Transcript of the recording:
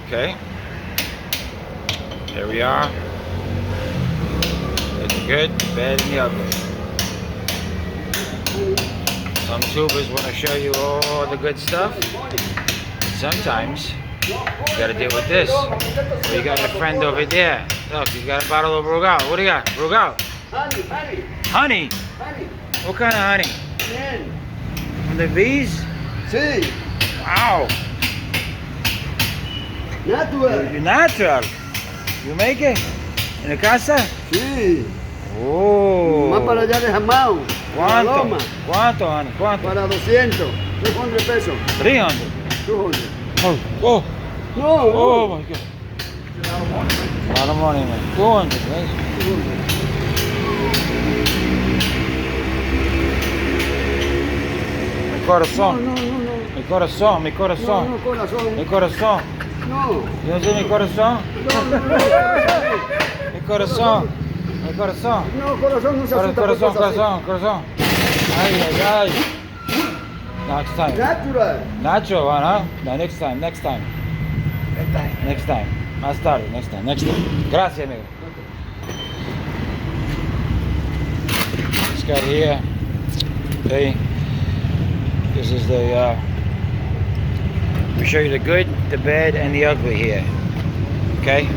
Okay. Here we are. It's the good, the bad, and the ugly. Some tubers want to show you all the good stuff. Sometimes you got to deal with this. You got a friend over there. Look, you got a bottle of Brugal. What do you got? Brugal. Honey, honey, Honey. honey. What kind of honey? Bien. From the bees? Sí. Wow. Natural. You're natural. You make it? In the casa? Sí. Oh. Más para allá de Jamao. Para ¿Cuánto? Loma. ¿Cuánto, honey? ¿Cuánto? Para 200. 200 pesos. 300. 200. Oh. Oh. No, Oh no. my God. A lot of money, man. 200, right? 200. Mi corazón. No, no, no, no. Mi corazón, mi No, corazón. no, corazón. Mi corazón. No. You don't see mi corazón? No, no, no. Mi corazón. Mi corazón. No, corazón no se asusta por Corazón, cosas así. corazón, corazón. Ay, ay, ay. Next time. Natural. Natural one, huh? No, next time, next time. Next time. Más tarde, next time, next time. Gracias, amigo. This guy here. Okay. This is the, we show you the good, the bad, and the ugly here. Okay?